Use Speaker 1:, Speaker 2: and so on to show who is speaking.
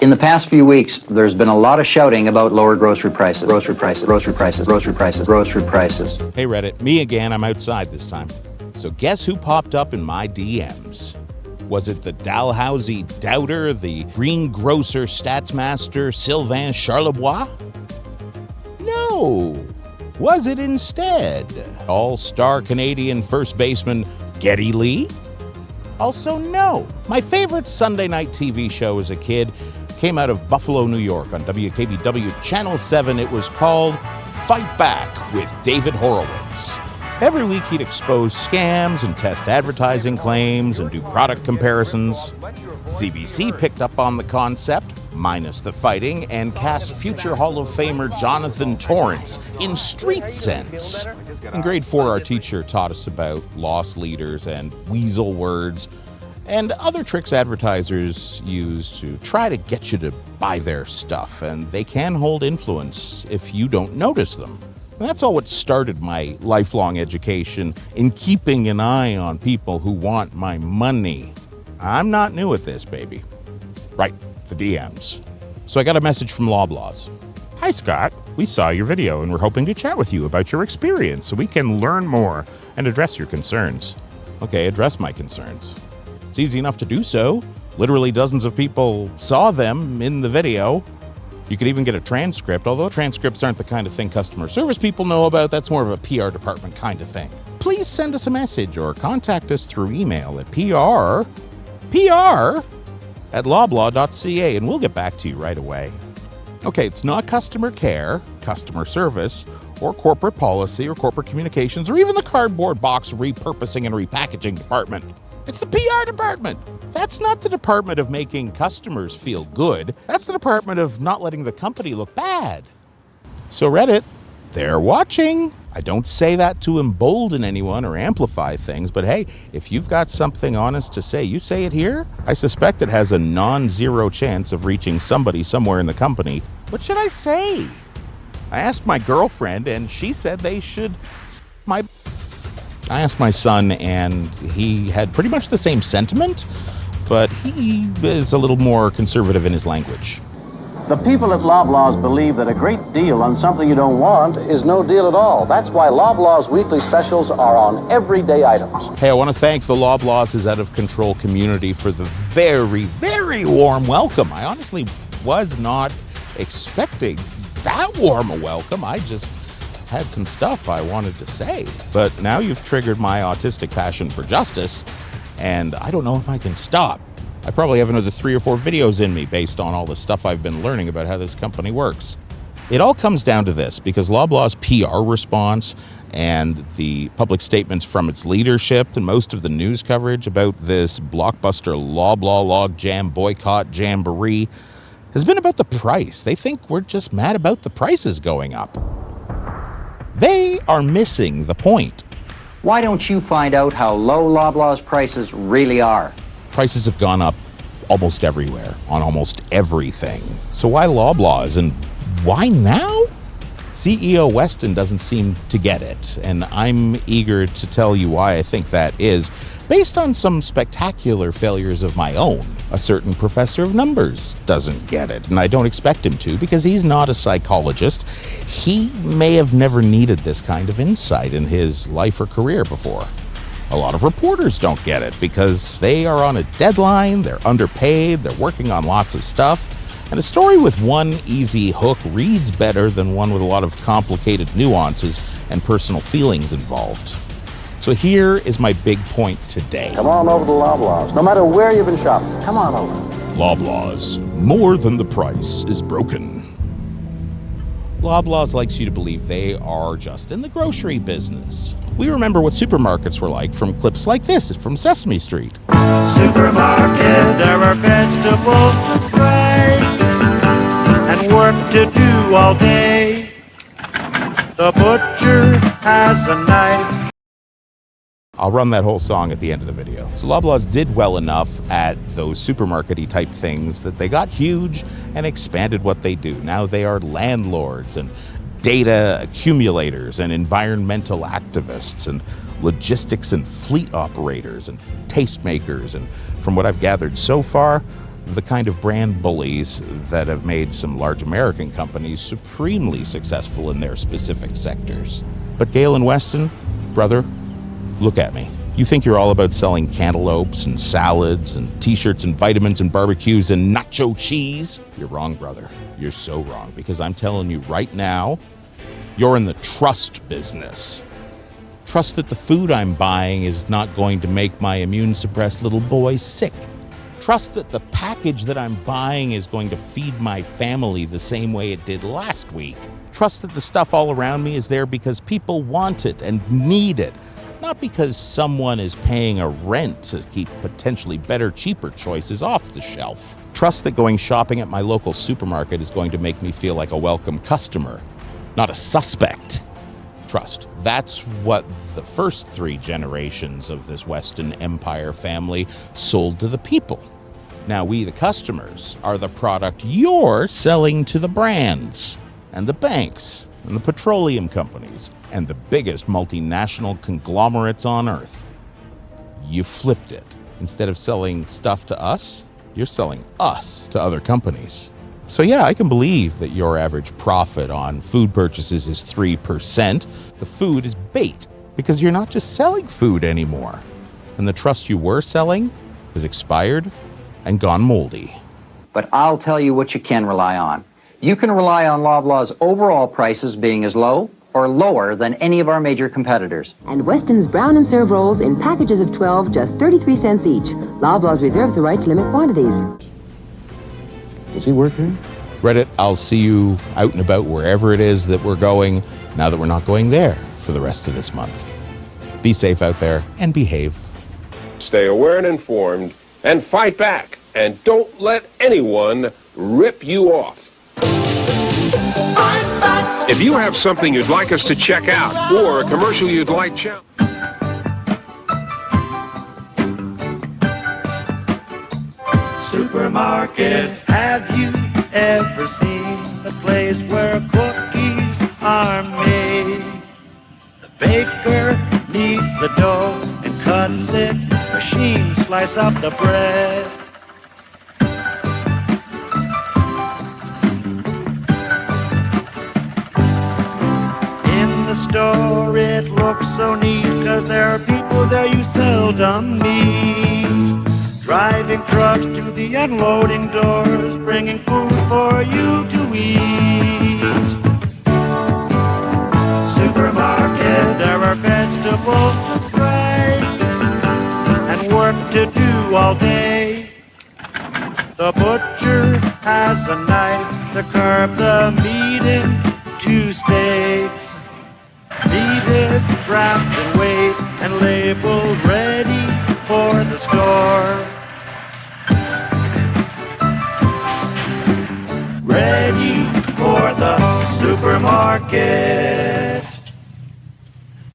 Speaker 1: In the past few weeks, there's been a lot of shouting about lower grocery prices. Grocery prices, grocery prices, grocery prices, grocery prices.
Speaker 2: Hey Reddit, me again, I'm outside this time. So guess who popped up in my DMs? Was it the Dalhousie doubter, the greengrocer statsmaster Sylvain Charlebois? No. Was it instead all-star Canadian first baseman Geddy Lee? Also no. My favorite Sunday night TV show as a kid came out of Buffalo, New York on WKBW Channel 7. It was called Fight Back with David Horowitz. Every week he'd expose scams and test advertising claims and do product comparisons. CBC picked up on the concept, minus the fighting, and cast future Hall of Famer Jonathan Torrance in Street Sense. In grade 4, our teacher taught us about loss leaders and weasel words and other tricks advertisers use to try to get you to buy their stuff, and they can hold influence if you don't notice them. And that's all what started my lifelong education in keeping an eye on people who want my money. I'm not new at this, baby. Right, the DMs. So I got a message from Loblaws.
Speaker 3: Hi, Scott. We saw your video and we're hoping to chat with you about your experience so we can learn more and address your concerns.
Speaker 2: Okay, address my concerns. It's easy enough to do so. Literally dozens of people saw them in the video. You could even get a transcript, although transcripts aren't the kind of thing customer service people know about. That's more of a PR department kind of thing. Please send us a message or contact us through email at pr@loblaw.ca, and we'll get back to you right away. Okay, it's not customer care, customer service, or corporate policy, or corporate communications, or even the cardboard box repurposing and repackaging department. It's the PR department. That's not the department of making customers feel good. That's the department of not letting the company look bad. So Reddit, they're watching. I don't say that to embolden anyone or amplify things, but hey, if you've got something honest to say, you say it here. I suspect it has a non-zero chance of reaching somebody somewhere in the company. What should I say? I asked my girlfriend and she said they should my I asked my son and he had pretty much the same sentiment, but he is a little more conservative in his language.
Speaker 4: The people at Loblaws believe that a great deal on something you don't want is no deal at all. That's why Loblaws weekly specials are on everyday items.
Speaker 2: Hey, I want to thank the Loblaws is Out of Control community for the very, very warm welcome. I honestly was not expecting that warm a welcome. I just had some stuff I wanted to say. But now you've triggered my autistic passion for justice, and I don't know if I can stop. I probably have another 3 or 4 videos in me based on all the stuff I've been learning about how this company works. It all comes down to this, because Loblaw's PR response and the public statements from its leadership and most of the news coverage about this blockbuster Loblaw logjam boycott jamboree has been about the price. They think we're just mad about the prices going up. They are missing the point.
Speaker 1: Why don't you find out how low Loblaw's prices really are?
Speaker 2: Prices have gone up almost everywhere, on almost everything. So why Loblaws, and why now? CEO Weston doesn't seem to get it, and I'm eager to tell you why I think that is, based on some spectacular failures of my own. A certain professor of numbers doesn't get it, and I don't expect him to because he's not a psychologist. He may have never needed this kind of insight in his life or career before. A lot of reporters don't get it because they are on a deadline, they're underpaid, they're working on lots of stuff, and a story with one easy hook reads better than one with a lot of complicated nuances and personal feelings involved. So here is my big point today.
Speaker 4: Come on over to Loblaws. No matter where you've been shopping, come on over.
Speaker 2: Loblaws, more than the price is broken. Loblaws likes you to believe they are just in the grocery business. We remember what supermarkets were like from clips like this from Sesame Street.
Speaker 5: Supermarket, there are vegetables to spray and work to do all day. The butcher has a knife.
Speaker 2: I'll run that whole song at the end of the video. So Loblaws did well enough at those supermarket-y type things that they got huge and expanded what they do. Now they are landlords and data accumulators and environmental activists and logistics and fleet operators and tastemakers. And from what I've gathered so far, the kind of brand bullies that have made some large American companies supremely successful in their specific sectors. But Gale and Weston, brother, look at me. You think you're all about selling cantaloupes and salads and t-shirts and vitamins and barbecues and nacho cheese? You're wrong, brother. You're so wrong, because I'm telling you right now, you're in the trust business. Trust that the food I'm buying is not going to make my immune-suppressed little boy sick. Trust that the package that I'm buying is going to feed my family the same way it did last week. Trust that the stuff all around me is there because people want it and need it, not because someone is paying a rent to keep potentially better, cheaper choices off the shelf. Trust that going shopping at my local supermarket is going to make me feel like a welcome customer, not a suspect. Trust. That's what the first 3 generations of this Weston Empire family sold to the people. Now we, the customers, are the product you're selling to the brands and the banks and the petroleum companies and the biggest multinational conglomerates on earth. You flipped it. Instead of selling stuff to us, you're selling us to other companies. So yeah, I can believe that your average profit on food purchases is 3%. The food is bait, because you're not just selling food anymore. And the trust you were selling is expired and gone moldy.
Speaker 1: But I'll tell you what you can rely on. You can rely on Loblaw's overall prices being as low or lower than any of our major competitors.
Speaker 6: And Weston's Brown and Serve rolls in packages of 12, just 33 cents each. Loblaws reserves the right to limit quantities.
Speaker 4: Does he work here?
Speaker 2: Reddit, I'll see you out and about wherever it is that we're going, now that we're not going there for the rest of this month. Be safe out there and behave.
Speaker 7: Stay aware and informed, and fight back. And don't let anyone rip you off. If you have something you'd like us to check out, or a commercial you'd like to...
Speaker 5: Supermarket, have you ever seen the place where cookies are made? The baker kneads the dough and cuts it, machines slice up the bread. In the store it looks so neat, 'cause there are people there you seldom meet. Driving trucks to the unloading doors, bringing food for you to eat. Supermarket, there are vegetables to spray and work to do all day. The butcher has a knife to carve the meat into steaks. Meat is wrapped in weight and labeled ready for the store. Ready for the supermarket.